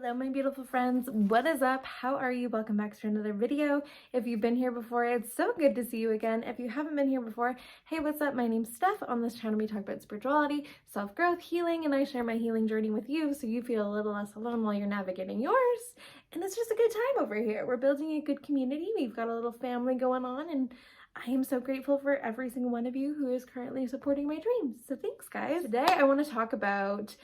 Hello my beautiful friends, what is up? How are you? Welcome back to another video. If you've been here before, it's so good to see you again. If you haven't been here before, hey, what's up? My name's Steph. On this channel we talk about spirituality, self-growth, healing, and I share my healing journey with you so you feel a little less alone while you're navigating yours. And it's just a good time over here. We're building a good community. We've got a little family going on, and I am so grateful for every single one of you who is currently supporting my dreams. So thanks, guys. Today I want to talk about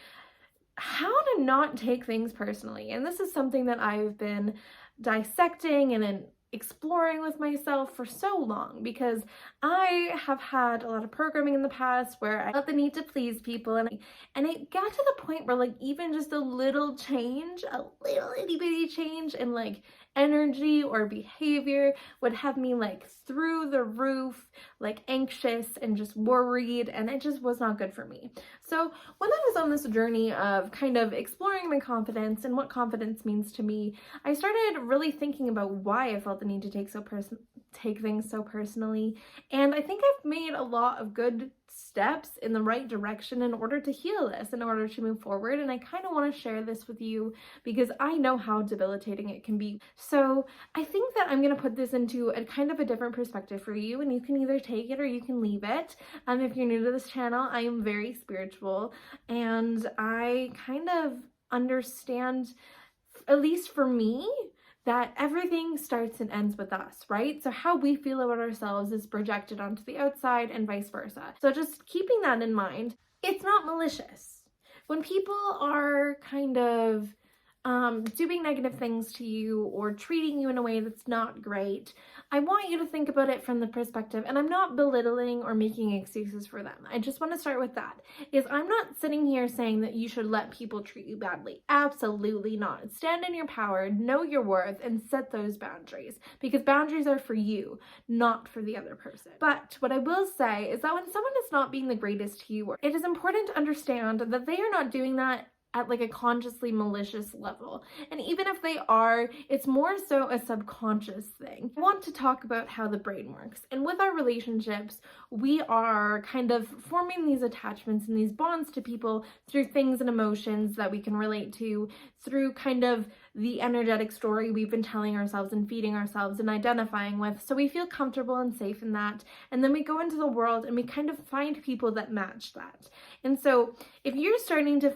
how to not take things personally. And this is something that I've been dissecting and exploring with myself for so long, because I have had a lot of programming in the past where I felt the need to please people, and it got to the point where like even just a little change, a little itty bitty change in like energy or behavior would have me like through the roof, like anxious and just worried, and it just was not good for me. So when I was on this journey of kind of exploring my confidence and what confidence means to me, I started really thinking about why I felt the need to take things so personally. And I think I've made a lot of good steps in the right direction in order to heal this, in order to move forward. And I kind of want to share this with you because I know how debilitating it can be. So I think that I'm going to put this into a kind of a different perspective for you, and you can either take it or you can leave it. If you're new to this channel, I am very spiritual, and I kind of understand, at least for me, that everything starts and ends with us, right? So how we feel about ourselves is projected onto the outside and vice versa. So just keeping that in mind, it's not malicious. When people are kind of doing negative things to you or treating you in a way that's not great, I want you to think about it from the perspective, and I'm not belittling or making excuses for them. I just want to start with that, is I'm not sitting here saying that you should let people treat you badly. Absolutely not. Stand in your power, know your worth, and set those boundaries, because boundaries are for you, not for the other person. But what I will say is that when someone is not being the greatest to you, it is important to understand that they are not doing that at like a consciously malicious level. And even if they are, it's more so a subconscious thing. I want to talk about how the brain works. And with our relationships, we are kind of forming these attachments and these bonds to people through things and emotions that we can relate to, through kind of the energetic story we've been telling ourselves and feeding ourselves and identifying with. So we feel comfortable and safe in that. And then we go into the world and we kind of find people that match that. And so if you're starting to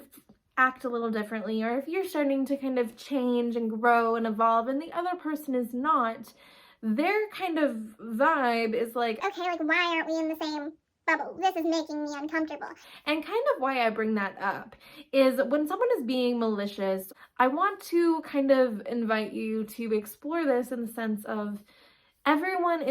act a little differently, or if you're starting to kind of change and grow and evolve and the other person is not, their kind of vibe is like, okay, like why aren't we in the same bubble? This is making me uncomfortable. And kind of why I bring that up is when someone is being malicious, I want to kind of invite you to explore this in the sense of everyone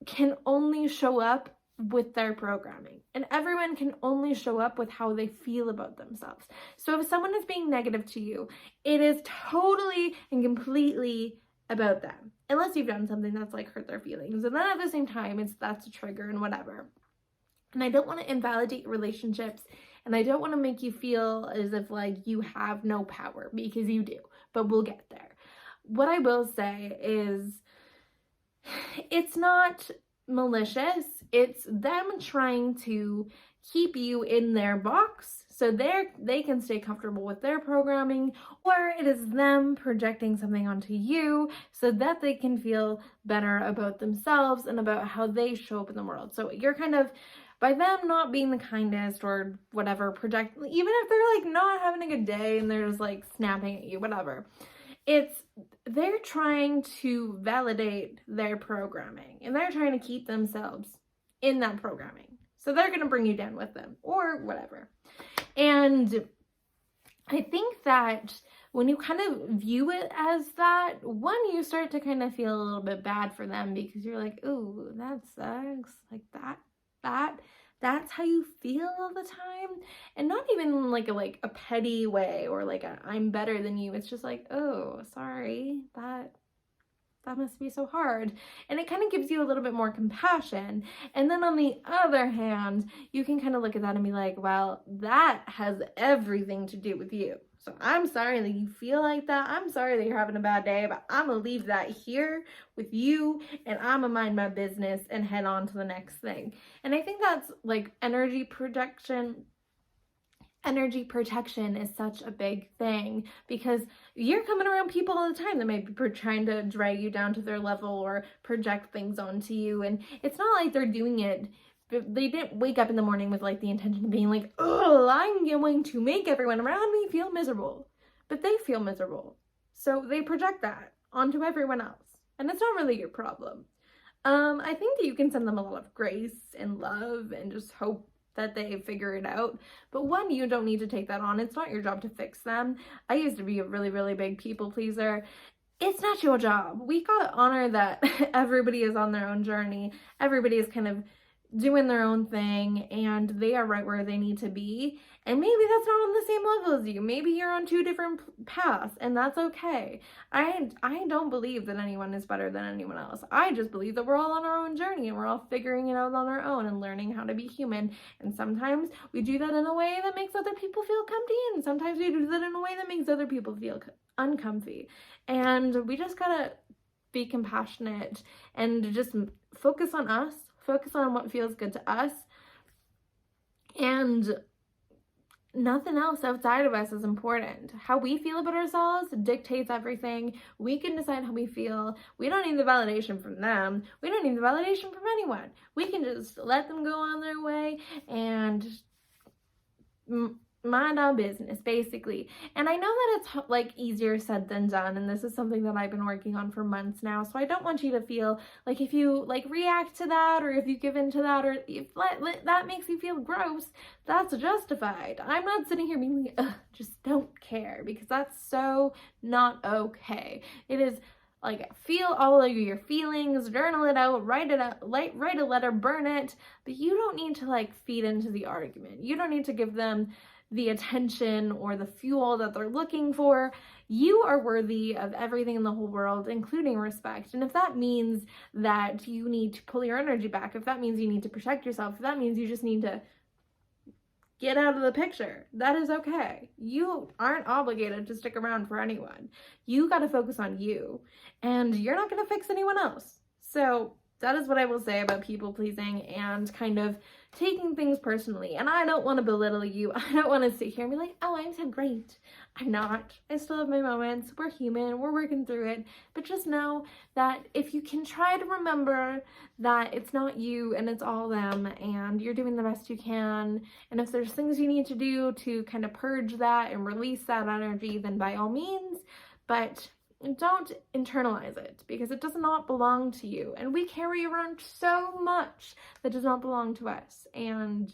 can only show up with their programming, and everyone can only show up with how they feel about themselves. So if someone is being negative to you, it is totally and completely about them, unless you've done something that's like hurt their feelings, and then at the same time that's a trigger and whatever. And I don't want to invalidate relationships, and I don't want to make you feel as if like you have no power, because you do, but we'll get there. What I will say is it's not malicious, it's them trying to keep you in their box so they can stay comfortable with their programming, or it is them projecting something onto you so that they can feel better about themselves and about how they show up in the world. So you're kind of, by them not being the kindest or whatever, even if they're like not having a good day and they're just like snapping at you, whatever, they're trying to validate their programming, and they're trying to keep themselves in that programming. So they're going to bring you down with them or whatever. And I think that when you kind of view it as that, one, you start to kind of feel a little bit bad for them, because you're like, ooh, that sucks. Like that's how you feel all the time. And not even like a petty way or like I'm better than you. It's just like, oh, sorry, that must be so hard. And it kind of gives you a little bit more compassion. And then on the other hand, you can kind of look at that and be like, well, that has everything to do with you. So I'm sorry that you feel like that. I'm sorry that you're having a bad day, but I'm gonna leave that here with you, and I'm gonna mind my business and head on to the next thing. And I think that's like energy projection energy protection is such a big thing, because you're coming around people all the time that might be trying to drag you down to their level or project things onto you. And it's not like they're doing it, they didn't wake up in the morning with like the intention of being like, oh, I'm going to make everyone around me feel miserable. But they feel miserable, so they project that onto everyone else, and it's not really your problem. I think that you can send them a lot of grace and love and just hope that they figure it out. But one, you don't need to take that on. It's not your job to fix them. I used to be a really, really big people pleaser. It's not your job. We gotta honor that everybody is on their own journey. Everybody is kind of doing their own thing, and they are right where they need to be. And maybe that's not on the same level as you. Maybe you're on two different paths, and that's okay. I don't believe that anyone is better than anyone else. I just believe that we're all on our own journey, and we're all figuring it out on our own and learning how to be human. And sometimes we do that in a way that makes other people feel comfy, and sometimes we do that in a way that makes other people feel uncomfy. And we just gotta be compassionate and just focus on us, focus on what feels good to us, and nothing else outside of us is important. How we feel about ourselves dictates everything. We can decide how we feel. We don't need the validation from them. We don't need the validation from anyone. We can just let them go on their way and mind our business, basically. And I know that it's like easier said than done, and this is something that I've been working on for months now, so I don't want you to feel like if you like react to that, or if you give in to that, or if that makes you feel gross, that's justified. I'm not sitting here being like, ugh, just don't care, because that's so not okay. It is like, feel all of your feelings, journal it out, write a letter, burn it, but you don't need to like feed into the argument. You don't need to give them the attention or the fuel that they're looking for. You are worthy of everything in the whole world, including respect. And if that means that you need to pull your energy back, if that means you need to protect yourself, if that means you just need to get out of the picture, that is okay. You aren't obligated to stick around for anyone. You got to focus on you, and you're not going to fix anyone else. So that is what I will say about people pleasing and kind of taking things personally. And I don't want to belittle you. I don't want to sit here and be like, oh, I'm so great. I'm not. I still have my moments. We're human. We're working through it. But just know that if you can try to remember that it's not you and it's all them, and you're doing the best you can, and if there's things you need to do to kind of purge that and release that energy, then by all means. But don't internalize it, because it does not belong to you. And we carry around so much that does not belong to us. And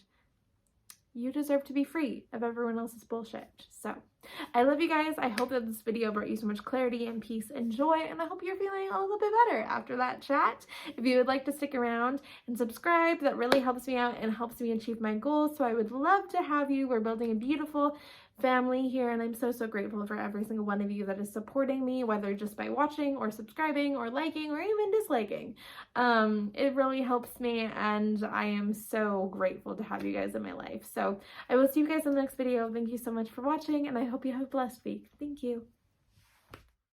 you deserve to be free of everyone else's bullshit. So I love you guys. I hope that this video brought you so much clarity and peace and joy, and I hope you're feeling a little bit better after that chat. If you would like to stick around and subscribe, that really helps me out and helps me achieve my goals. So I would love to have you. We're building a beautiful family here, and I'm so grateful for every single one of you that is supporting me, whether just by watching or subscribing or liking or even disliking. It really helps me, and I am so grateful to have you guys in my life. So I will see you guys in the next video. Thank you so much for watching, and I hope you have a blessed week. Thank you.